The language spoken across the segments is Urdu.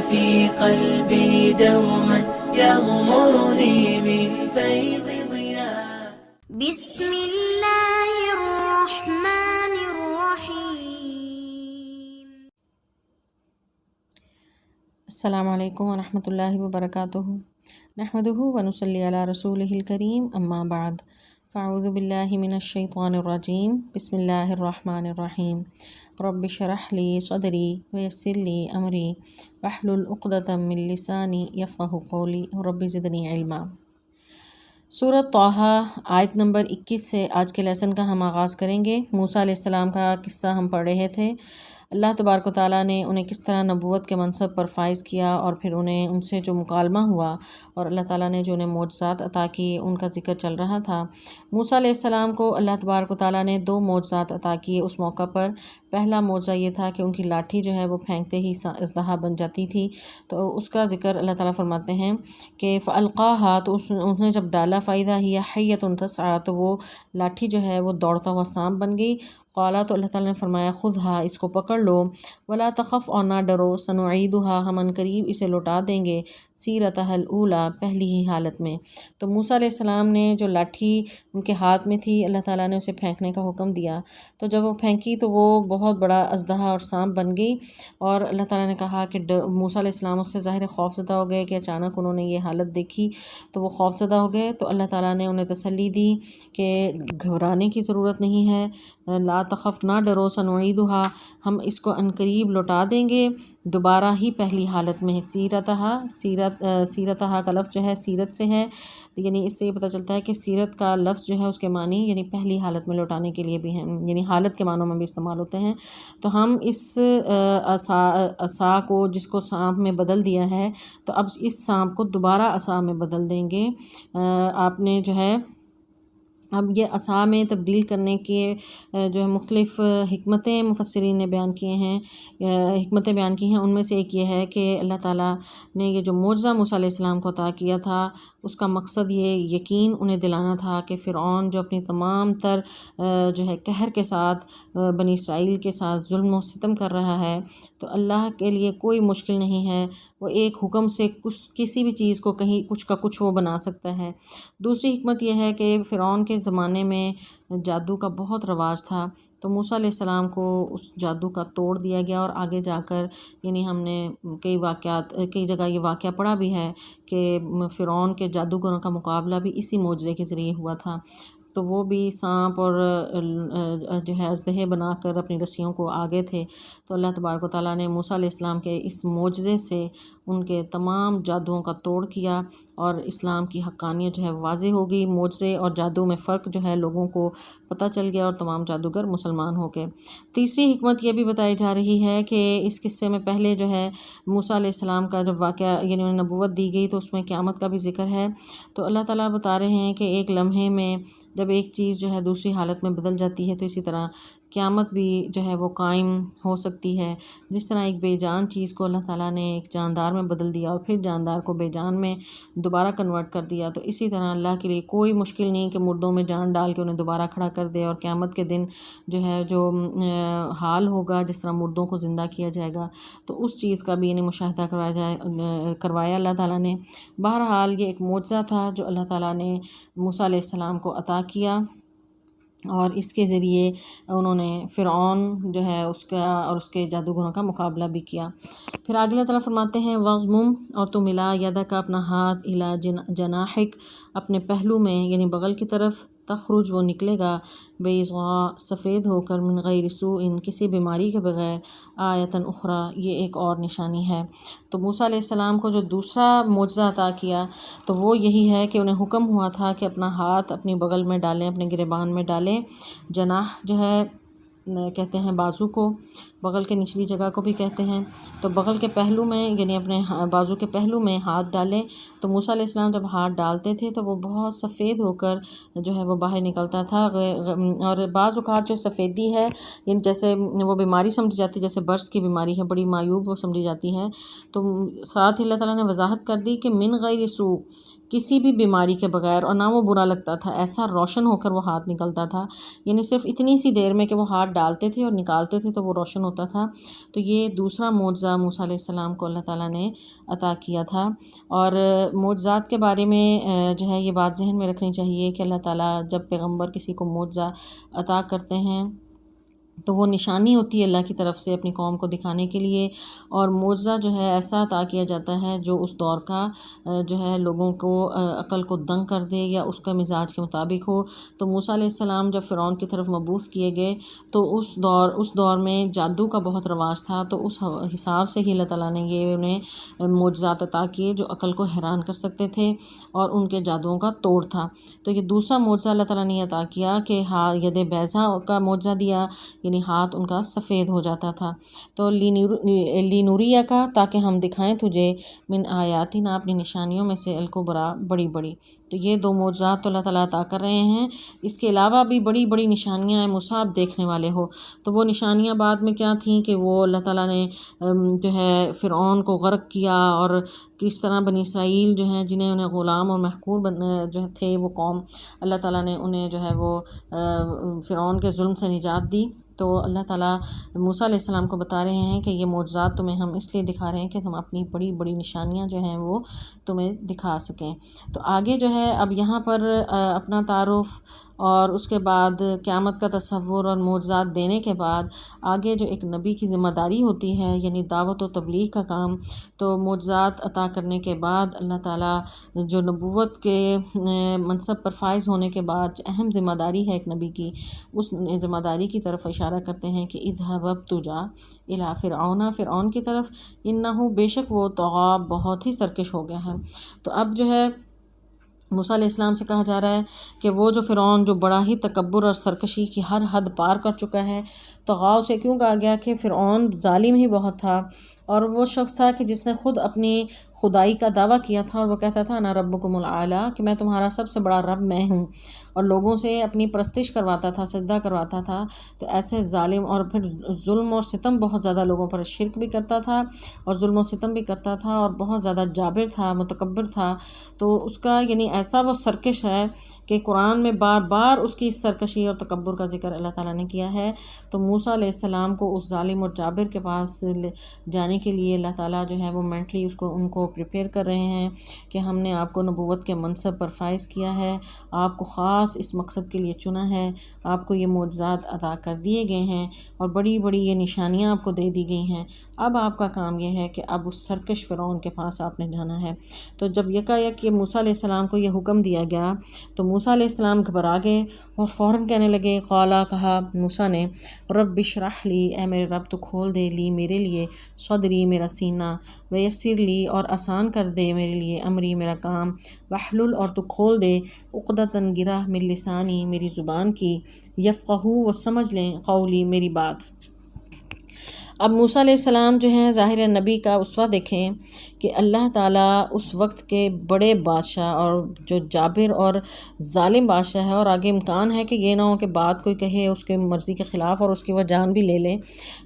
في قلبي دوما يغمرني من فيض ضياء. بسم اللہ الرحمن الرحیم. السلام علیکم ورحمۃ اللہ وبرکاتہ. نحمدہ ونصلی علی رسولہ الکریم، اما بعد، فاعوذ باللہ من الشیطان الرجیم. بسم اللہ الرحمن الرحیم. رب اشرح لی صدری ویسر لی امری واحلل عقدۃ من لسانی یفقہوا قولی رب زدنی علما. سورۃ طٰہٰ آیت نمبر 21 سے آج کے لیسن کا ہم آغاز کریں گے. موسیٰ علیہ السلام کا قصہ ہم پڑھ رہے تھے. اللہ تبارک و تعالیٰ نے انہیں کس طرح نبوت کے منصب پر فائز کیا، اور پھر ان سے جو مکالمہ ہوا اور اللہ تعالیٰ نے جو انہیں معجزات عطا کیے ان کا ذکر چل رہا تھا. موسیٰ علیہ السلام کو اللہ تبارک و تعالیٰ نے 2 معجزات عطا کیے اس موقع پر. پہلا معجزہ یہ تھا کہ ان کی لاٹھی جو ہے وہ پھینکتے ہی اژدہا بن جاتی تھی. تو اس کا ذکر اللہ تعالیٰ فرماتے ہیں کہ فَأَلْقَاهَا، تو اس نے جب ڈالا، فَإِذَا هِيَ حَيَّةٌ تَسْعَىٰ، تو وہ لاٹھی جو ہے وہ دوڑتا ہوا سانپ بن گئی. قالا، تو اللہ تعالیٰ نے فرمایا خُذْهَا، اس کو پکڑ لو، وَلَا تَخَفْ، اور نہ ڈرو، سَنُعِيدُهَا، ہم عنقریب اسے لوٹا دیں گے، سِیرَتَهَا الْأُولَىٰ، پہلی ہی حالت میں. تو موسیٰ علیہ السلام نے جو لاٹھی ان کے ہاتھ میں تھی، اللہ تعالیٰ نے اسے پھینکنے کا حکم دیا. تو جب وہ پھینکی تو وہ بہت بڑا اژدہا اور سانپ بن گئی. اور اللہ تعالیٰ نے کہا کہ موسیٰ علیہ السلام اس سے ظاہر خوف زدہ ہو گئے کہ اچانک انہوں نے یہ حالت دیکھی تو وہ خوف زدہ ہو گئے. تو اللہ تعالیٰ نے انہیں تسلی دی کہ گھبرانے کی ضرورت نہیں ہے، لا تخف، نہ ڈرو، سنعیدھا، ہم اس کو عنقریب لوٹا دیں گے دوبارہ ہی پہلی حالت میں. سیرتہا کا لفظ جو ہے سیرت سے ہے، یعنی اس سے یہ پتہ چلتا ہے کہ سیرت کا لفظ جو ہے اس کے معنی یعنی پہلی حالت میں لوٹانے کے لیے بھی ہیں، یعنی حالت کے معنوں میں بھی استعمال ہوتے ہیں. تو ہم اس عصا کو، جس کو سانپ میں بدل دیا ہے، تو اب اس سانپ کو دوبارہ عصا میں بدل دیں گے. آپ نے جو ہے اب یہ عصا میں تبدیل کرنے کے جو ہے مختلف حکمتیں مفسرین نے بیان کی ہیں. ان میں سے ایک یہ ہے کہ اللہ تعالیٰ نے یہ جو معجزہ موسیٰ علیہ السلام کو عطا کیا تھا، اس کا مقصد یہ یقین انہیں دلانا تھا کہ فرعون جو اپنی تمام تر جو ہے قہر کے ساتھ بنی اسرائیل کے ساتھ ظلم و ستم کر رہا ہے، تو اللہ کے لیے کوئی مشکل نہیں ہے، وہ ایک حکم سے کسی بھی چیز کو کہیں کچھ کا کچھ وہ بنا سکتا ہے. دوسری حکمت یہ ہے کہ فرعون کے زمانے میں جادو کا بہت رواج تھا، تو موسیٰ علیہ السلام کو اس جادو کا توڑ دیا گیا. اور آگے جا کر یعنی ہم نے کئی جگہ یہ واقعہ پڑھا بھی ہے کہ فرعون کے جادوگروں کا مقابلہ بھی اسی معجزے کے ذریعے ہوا تھا. تو وہ بھی سانپ اور جو ہے اژدہے بنا کر اپنی رسیوں کو آگے تھے. تو اللہ تبارک و تعالیٰ نے موسیٰ علیہ السلام کے اس معجزے سے ان کے تمام جادوؤں کا توڑ کیا اور اسلام کی حقانیت جو ہے واضح ہو گئی. معجزے اور جادو میں فرق جو ہے لوگوں کو پتہ چل گیا اور تمام جادوگر مسلمان ہو گئے. تیسری حکمت یہ بھی بتائی جا رہی ہے کہ اس قصے میں پہلے جو ہے موسیٰ علیہ السلام کا جب واقعہ یعنی انہیں نبوت دی گئی تو اس میں قیامت کا بھی ذکر ہے. تو اللہ تعالیٰ بتا رہے ہیں کہ ایک لمحے میں جب ایک چیز جو ہے دوسری حالت میں بدل جاتی ہے، تو اسی طرح قیامت بھی جو ہے وہ قائم ہو سکتی ہے. جس طرح ایک بے جان چیز کو اللہ تعالیٰ نے ایک جاندار میں بدل دیا اور پھر جاندار کو بے جان میں دوبارہ کنورٹ کر دیا، تو اسی طرح اللہ کے لیے کوئی مشکل نہیں کہ مردوں میں جان ڈال کے انہیں دوبارہ کھڑا کر دے. اور قیامت کے دن جو ہے جو حال ہوگا، جس طرح مردوں کو زندہ کیا جائے گا، تو اس چیز کا بھی یعنی مشاہدہ کروایا اللہ تعالیٰ نے. بہرحال یہ ایک معجزہ تھا جو اللہ تعالیٰ نے موسیٰ علیہ السلام کو عطا کیا، اور اس کے ذریعے انہوں نے فرعون جو ہے اس کا اور اس کے جادوگروں کا مقابلہ بھی کیا. پھر آگے اللہ تعالیٰ فرماتے ہیں وَغْمُمْ، اور تو ملا یدہ کا اپنا ہاتھ، اِلیٰ جناحک، اپنے پہلو میں یعنی بغل کی طرف، تخرج وہ نکلے گا، بیضاء سفید ہو کر، من غیر سوء کسی بیماری کے بغیر، آیۃ اخریٰ یہ ایک اور نشانی ہے. تو موسیٰ علیہ السلام کو جو دوسرا معجزہ عطا کیا تو وہ یہی ہے کہ انہیں حکم ہوا تھا کہ اپنا ہاتھ اپنی بغل میں ڈالیں، اپنے گریبان میں ڈالیں. جناح جو ہے کہتے ہیں بازو کو، بغل کے نچلی جگہ کو بھی کہتے ہیں. تو بغل کے پہلو میں یعنی اپنے بازو کے پہلو میں ہاتھ ڈالیں. تو موسیٰ علیہ السلام جب ہاتھ ڈالتے تھے تو وہ بہت سفید ہو کر جو ہے وہ باہر نکلتا تھا. اور بعض اوقات جو سفیدی ہے یعنی جیسے وہ بیماری سمجھی جاتی ہے، جیسے برس کی بیماری ہے، بڑی معیوب وہ سمجھی جاتی ہے. تو ساتھ ہی اللہ تعالیٰ نے وضاحت کر دی کہ من غیر سوء، کسی بھی بیماری کے بغیر، اور نہ وہ برا لگتا تھا، ایسا روشن ہو کر وہ ہاتھ نکلتا تھا. یعنی صرف اتنی سی دیر میں کہ وہ ہاتھ ڈالتے تھے اور نکالتے تھے تو وہ روشن ہوتا تھا۔ تو یہ دوسرا معجزہ موسیٰ علیہ السلام کو اللہ تعالیٰ نے عطا کیا تھا۔ اور معجزات کے بارے میں جو ہے یہ بات ذہن میں رکھنی چاہیے کہ اللہ تعالیٰ جب پیغمبر کسی کو معجزہ عطا کرتے ہیں تو وہ نشانی ہوتی ہے اللہ کی طرف سے اپنی قوم کو دکھانے کے لیے، اور معجزہ جو ہے ایسا عطا کیا جاتا ہے جو اس دور کا جو ہے لوگوں کو عقل کو دنگ کر دے یا اس کا مزاج کے مطابق ہو۔ تو موسیٰ علیہ السلام جب فرعون کی طرف مبعوث کیے گئے تو اس دور میں جادو کا بہت رواج تھا، تو اس حساب سے ہی اللہ تعالیٰ نے یہ انہیں معجزات عطا کیے جو عقل کو حیران کر سکتے تھے اور ان کے جادوؤں کا توڑ تھا۔ تو یہ دوسرا معجزہ اللہ تعالیٰ نے عطا کیا کہ ید بیضا کا معجزہ دیا، یعنی ہاتھ ان کا سفید ہو جاتا تھا۔ تو لینوریا کا، تاکہ ہم دکھائیں تجھے من آیاتنا، اپنی نشانیوں میں سے الکبریٰ، بڑی بڑی۔ تو یہ دو معجزات تو اللہ تعالیٰ عطا کر رہے ہیں۔ اس کے علاوہ بھی بڑی بڑی نشانیاں ہیں، موسیٰ آپ دیکھنے والے ہو۔ تو وہ نشانیاں بعد میں کیا تھیں کہ وہ اللہ تعالیٰ نے جو ہے فرعون کو غرق کیا، اور کس طرح بنی اسرائیل جو ہیں جنہیں انہیں غلام اور محقور جو تھے وہ قوم، اللہ تعالیٰ نے انہیں جو ہے وہ فرعون کے ظلم سے نجات دی۔ تو اللہ تعالیٰ موسیٰ علیہ السلام کو بتا رہے ہیں کہ یہ معجزات تمہیں ہم اس لیے دکھا رہے ہیں کہ ہم اپنی بڑی بڑی نشانیاں جو ہیں وہ تمہیں دکھا سکیں۔ تو آگے جو ہے اب یہاں پر اپنا تعارف اور اس کے بعد قیامت کا تصور اور معجزات دینے کے بعد آگے جو ایک نبی کی ذمہ داری ہوتی ہے، یعنی دعوت و تبلیغ کا کام۔ تو معجزات عطا کرنے کے بعد اللہ تعالیٰ جو نبوت کے منصب پر فائز ہونے کے بعد اہم ذمہ داری ہے ایک نبی کی، اس ذمہ داری کی طرف اشارہ کرتے ہیں کہ اذهب تو جا الی فرعون کی طرف، انہ بے شک وہ طغیٰ، بہت ہی سرکش ہو گیا ہے۔ تو اب جو ہے موسیٰ علیہ السلام سے کہا جا رہا ہے کہ وہ جو فرعون جو بڑا ہی تکبر اور سرکشی کی ہر حد پار کر چکا ہے، طغیٰ سے کیوں کہا گیا کہ فرعون ظالم ہی بہت تھا، اور وہ شخص تھا کہ جس نے خود اپنی خدائی کا دعویٰ کیا تھا، اور وہ کہتا تھا انا ربکم الاعلیٰ، کہ میں تمہارا سب سے بڑا رب میں ہوں، اور لوگوں سے اپنی پرستش کرواتا تھا، سجدہ کرواتا تھا۔ تو ایسے ظالم، اور پھر ظلم اور ستم بہت زیادہ لوگوں پر، شرک بھی کرتا تھا اور ظلم و ستم بھی کرتا تھا، اور بہت زیادہ جابر تھا، متکبر تھا۔ تو اس کا یعنی ایسا وہ سرکش ہے کہ قرآن میں بار بار اس کی سرکشی اور تکبر کا ذکر اللہ تعالیٰ نے کیا ہے۔ تو موسیٰ علیہ السلام کو اس ظالم اور جابر کے پاس جانے کے لیے اللہ تعالیٰ جو ہے وہ مینٹلی ان کو پریپیئر کر رہے ہیں کہ ہم نے آپ کو نبوت کے منصب پر فائز کیا ہے، آپ کو خاص اس مقصد کے لیے چنا ہے، آپ کو یہ معجزات عطا کر دیے گئے ہیں، اور بڑی بڑی یہ نشانیاں آپ کو دے دی گئی ہیں۔ اب آپ کا کام یہ ہے کہ اب اس سرکش فرعون کے پاس آپ نے جانا ہے۔ تو جب یکایک یہ موسیٰ علیہ السلام کو یہ حکم دیا گیا تو موسیٰ علیہ السلام گھبرا گئے اور فوراً کہنے لگے، قالا، کہا موسیٰ نے، رب اشرح لی، اے میرے رب تو کھول دے، لی میرے لیے، صدری میرا سینہ، ویسر لی اور آسان کر دے میرے لیے، امری میرا کام، واحلل اور تو کھول دے، عقدۃ گرہ من لسانی میری زبان کی، یفقہوا وہ سمجھ لیں، قولی میری بات۔ اب موسیٰ علیہ السلام جو ہیں ظاہر نبی کا اسوہ دیکھیں کہ اللہ تعالیٰ اس وقت کے بڑے بادشاہ اور جو جابر اور ظالم بادشاہ ہے، اور آگے امکان ہے کہ یہ نہ ہو کہ بات کوئی کہے اس کے مرضی کے خلاف اور اس کی وہ جان بھی لے لے۔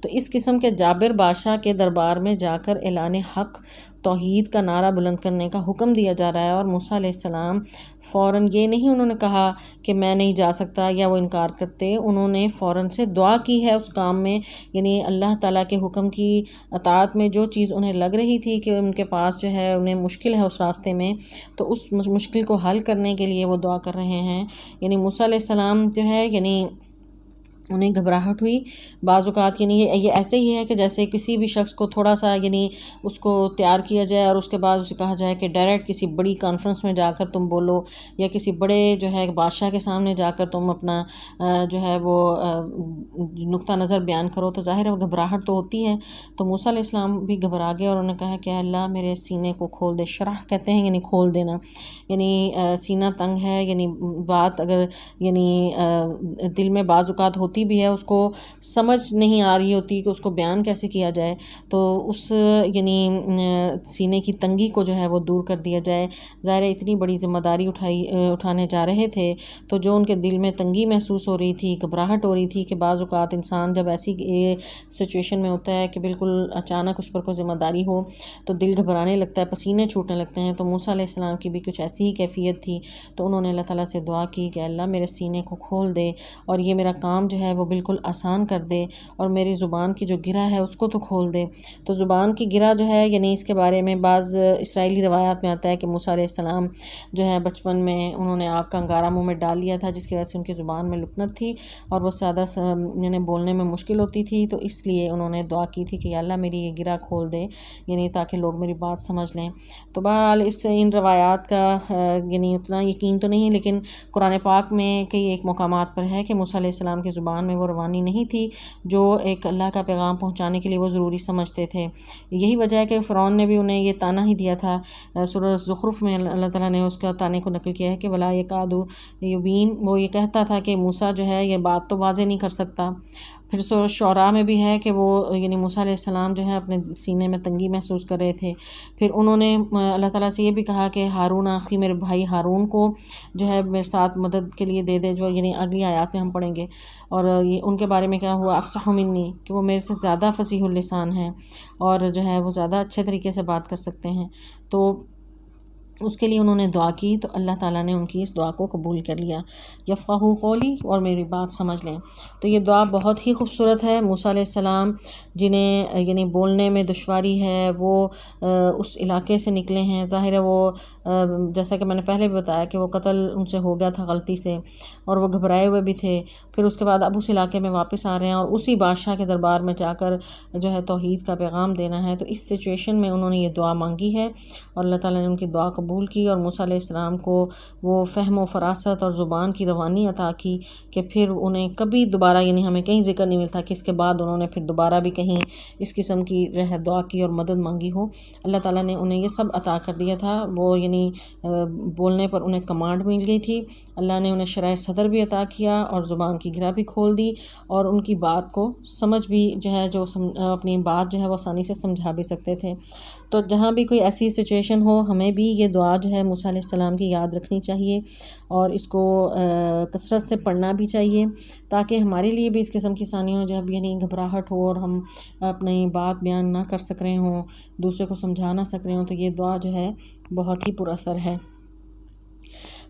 تو اس قسم کے جابر بادشاہ کے دربار میں جا کر اعلان حق، توحید کا نعرہ بلند کرنے کا حکم دیا جا رہا ہے، اور موسیٰ علیہ السلام فوراً یہ نہیں انہوں نے کہا کہ میں نہیں جا سکتا یا وہ انکار کرتے، انہوں نے فوراً سے دعا کی ہے اس کام میں، یعنی اللہ تعالیٰ کے حکم کی اطاعت میں جو چیز انہیں لگ رہی تھی کہ ان کے پاس جو ہے انہیں مشکل ہے اس راستے میں، تو اس مشکل کو حل کرنے کے لیے وہ دعا کر رہے ہیں۔ یعنی موسیٰ علیہ السلام جو ہے یعنی انہیں گھبراہٹ ہوئی بعض اوقات، یعنی یہ ایسے ہی ہے کہ جیسے کسی بھی شخص کو تھوڑا سا یعنی اس کو تیار کیا جائے اور اس کے بعد اسے کہا جائے کہ ڈائریکٹ کسی بڑی کانفرنس میں جا کر تم بولو، یا کسی بڑے جو ہے بادشاہ کے سامنے جا کر تم اپنا جو ہے وہ نقطہ نظر بیان کرو، تو ظاہر ہے گھبراہٹ تو ہوتی ہے۔ تو موسیٰ علیہ السلام بھی گھبرا گئے اور انہوں نے کہا کہ اللہ میرے سینے کو کھول دے، شرح کہتے ہیں یعنی کھول دینا، یعنی سینہ تنگ ہے، یعنی بات اگر یعنی دل میں بعض اوقات ہوتی بھی ہے، اس کو سمجھ نہیں آ رہی ہوتی کہ اس کو بیان کیسے کیا جائے، تو اس یعنی سینے کی تنگی کو جو ہے وہ دور کر دیا جائے۔ ظاہر ہے اتنی بڑی ذمہ داری اٹھانے جا رہے تھے، تو جو ان کے دل میں تنگی محسوس ہو رہی تھی، گھبراہٹ ہو رہی تھی کہ بعض اوقات انسان جب ایسی سچویشن میں ہوتا ہے کہ بالکل اچانک اس پر کوئی ذمہ داری ہو تو دل گھبرانے لگتا ہے، پسینے چھوٹنے لگتے ہیں، تو موسیٰ علیہ السلام کی بھی کچھ ایسی ہی کیفیت تھی۔ تو انہوں نے اللہ تعالیٰ سے دعا کی کہ اللہ میرے سینے کو کھول دے اور یہ میرا کام جو ہے ہے وہ بالکل آسان کر دے اور میری زبان کی جو گرہ ہے اس کو تو کھول دے۔ تو زبان کی گرہ جو ہے یعنی اس کے بارے میں بعض اسرائیلی روایات میں آتا ہے کہ موسیٰ علیہ السلام جو ہے بچپن میں انہوں نے آگ کا انگارہ منہ میں ڈال لیا تھا، جس کی وجہ سے ان کی زبان میں لکنت تھی اور وہ زیادہ یعنی بولنے میں مشکل ہوتی تھی، تو اس لیے انہوں نے دعا کی تھی کہ یا اللہ میری یہ گرہ کھول دے، یعنی تاکہ لوگ میری بات سمجھ لیں۔ تو بہرحال ان روایات کا یعنی اتنا یقین تو نہیں، لیکن قرآن پاک میں کئی ایک مقامات پر ہے کہ موسیٰ علیہ السلام کی زبان میں وہ روانی نہیں تھی جو ایک اللہ کا پیغام پہنچانے کے لیے وہ ضروری سمجھتے تھے۔ یہی وجہ ہے کہ فرعون نے بھی انہیں یہ طعنہ ہی دیا تھا۔ سورہ زخرف میں اللہ تعالیٰ نے اس کا طعنے کو نقل کیا ہے کہ ولا یکاد یبین، وہ یہ کہتا تھا کہ موسیٰ جو ہے یہ بات تو واضح نہیں کر سکتا۔ پھر سورہ شعراء میں بھی ہے کہ وہ یعنی موسیٰ علیہ السلام جو ہے اپنے سینے میں تنگی محسوس کر رہے تھے۔ پھر انہوں نے اللہ تعالیٰ سے یہ بھی کہا کہ ہارون اخی، میرے بھائی ہارون کو جو ہے میرے ساتھ مدد کے لیے دے دے، جو یعنی اگلی آیات میں ہم پڑھیں گے۔ اور یہ ان کے بارے میں کیا ہوا، افصح منی، کہ وہ میرے سے زیادہ فصیح اللسان ہیں اور جو ہے وہ زیادہ اچھے طریقے سے بات کر سکتے ہیں۔ تو اس کے لیے انہوں نے دعا کی تو اللہ تعالیٰ نے ان کی اس دعا کو قبول کر لیا، یفقہوا قولی، اور میری بات سمجھ لیں۔ تو یہ دعا بہت ہی خوبصورت ہے۔ موسیٰ علیہ السلام جنہیں یعنی بولنے میں دشواری ہے، وہ اس علاقے سے نکلے ہیں، ظاہر ہے وہ جیسا کہ میں نے پہلے بھی بتایا کہ وہ قتل ان سے ہو گیا تھا غلطی سے اور وہ گھبرائے ہوئے بھی تھے۔ پھر اس کے بعد اب اس علاقے میں واپس آ رہے ہیں اور اسی بادشاہ کے دربار میں جا کر جو ہے توحید کا پیغام دینا ہے۔ تو اس سچویشن میں انہوں نے یہ دعا مانگی ہے اور اللہ تعالیٰ نے ان کی دعا قبول کی اور موسیٰ علیہ السلام کو وہ فہم و فراست اور زبان کی روانی عطا کی کہ پھر انہیں کبھی دوبارہ یعنی ہمیں کہیں ذکر نہیں ملتا کہ اس کے بعد انہوں نے پھر دوبارہ بھی کہیں اس قسم کی دعا کی اور مدد مانگی ہو۔ اللہ تعالیٰ نے انہیں یہ سب عطا کر دیا تھا۔ وہ یعنی بولنے پر انہیں کمانڈ مل گئی تھی، اللہ نے انہیں شرح صدر بھی عطا کیا اور زبان کی گرہ بھی کھول دی اور ان کی بات کو سمجھ بھی جو ہے اپنی بات جو ہے وہ آسانی سے سمجھا بھی سکتے تھے۔ تو جہاں بھی کوئی ایسی سچویشن ہو ہمیں بھی یہ دعا جو ہے موسیٰ علیہ السلام کی یاد رکھنی چاہیے اور اس کو کثرت سے پڑھنا بھی چاہیے تاکہ ہمارے لیے بھی اس قسم کی آسانیاں جب یعنی گھبراہٹ ہو اور ہم اپنی بات بیان نہ کر سک رہے ہوں، دوسرے کو سمجھا نہ سک رہے ہوں، تو یہ دعا جو ہے بہت ہی پر اثر ہے۔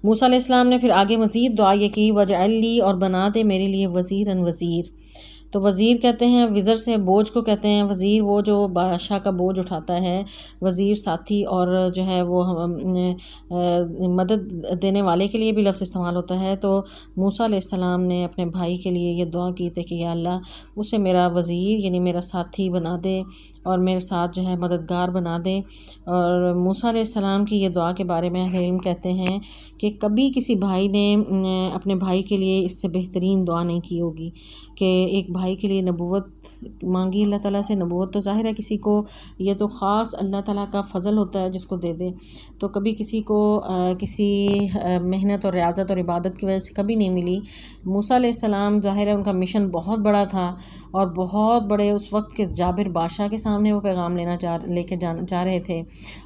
موسیٰ علیہ السلام نے پھر آگے مزید دعا یہ کی، وجعل لی، اور بنا دے میرے لیے وزیراً وزیر۔ تو وزیر کہتے ہیں وزر سے بوجھ کو کہتے ہیں، وزیر وہ جو بادشاہ کا بوجھ اٹھاتا ہے، وزیر ساتھی اور جو ہے وہ مدد دینے والے کے لیے بھی لفظ استعمال ہوتا ہے۔ تو موسیٰ علیہ السلام نے اپنے بھائی کے لیے یہ دعا کی تھی کہ یا اللہ اسے میرا وزیر یعنی میرا ساتھی بنا دے اور میرے ساتھ جو ہے مددگار بنا دے۔ اور موسیٰ علیہ السلام کی یہ دعا کے بارے میں اہل علم کہتے ہیں کہ کبھی کسی بھائی نے اپنے بھائی کے لیے اس سے بہترین دعا نہیں کی ہوگی کہ ایک بھائی کے لیے نبوت مانگی اللہ تعالیٰ سے۔ نبوت تو ظاہر ہے کسی کو یہ تو خاص اللہ تعالیٰ کا فضل ہوتا ہے جس کو دے دے، تو کبھی کسی کو کسی محنت اور ریاضت اور عبادت کی وجہ سے کبھی نہیں ملی۔ موسیٰ علیہ السلام ظاہر ہے ان کا مشن بہت بڑا تھا اور بہت بڑے اس وقت کے جابر بادشاہ کے سامنے وہ پیغام لے کے جا رہے تھے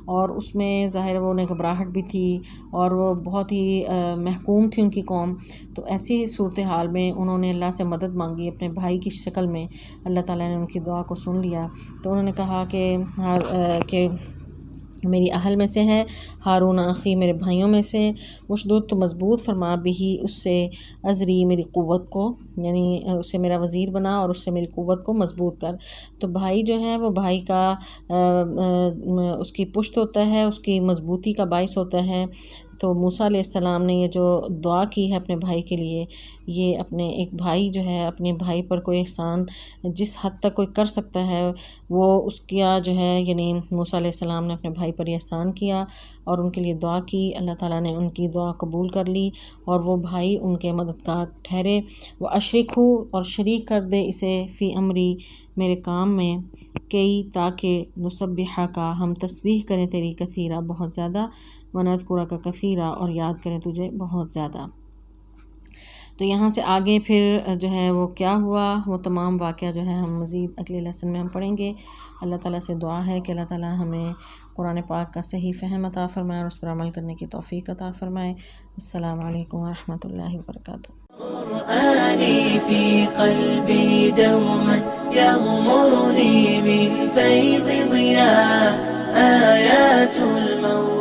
اور اس میں ظاہر وہ انہیں گھبراہٹ بھی تھی اور وہ بہت ہی محکوم تھی ان کی قوم۔ تو ایسی صورتحال میں انہوں نے اللہ سے مدد مانگی اپنے بھائی کی شکل میں، اللہ تعالیٰ نے ان کی دعا کو سن لیا۔ تو انہوں نے کہا کہ میری اہل میں سے ہے، ہارون اخی میرے بھائیوں میں سے، اشدد تو مضبوط فرما بھی اس سے ازری میری قوت کو، یعنی اسے میرا وزیر بنا اور اس سے میری قوت کو مضبوط کر۔ تو بھائی جو ہے وہ بھائی کا اس کی پشت ہوتا ہے، اس کی مضبوطی کا باعث ہوتا ہے۔ تو موسیٰ علیہ السلام نے یہ جو دعا کی ہے اپنے بھائی کے لیے، یہ اپنے ایک بھائی جو ہے اپنے بھائی پر کوئی احسان جس حد تک کوئی کر سکتا ہے وہ اس کا جو ہے یعنی موسیٰ علیہ السلام نے اپنے بھائی پر یہ احسان کیا اور ان کے لیے دعا کی۔ اللہ تعالیٰ نے ان کی دعا قبول کر لی اور وہ بھائی ان کے مددگار ٹھہرے۔ وہ اشرک ہو، اور شریک کر دے اسے فی امری میرے کام میں، کئی تاکہ نسبحہ کا ہم تسبیح کریں تیری کثیرہ بہت زیادہ، ونذکرہ کا کثیرہ اور یاد کریں تجھے بہت زیادہ۔ تو یہاں سے آگے پھر جو ہے وہ کیا ہوا، وہ تمام واقعہ جو ہے ہم مزید اگلے لیسن میں ہم پڑھیں گے۔ اللہ تعالیٰ سے دعا ہے کہ اللہ تعالیٰ ہمیں قرآن پاک کا صحیح فہم عطا فرمائے اور اس پر عمل کرنے کی توفیق عطا فرمائے۔ السلام علیکم ورحمۃ اللہ وبرکاتہ۔ قرآني في قلبي دوما يغمرني من فيض ضياء آيات المولى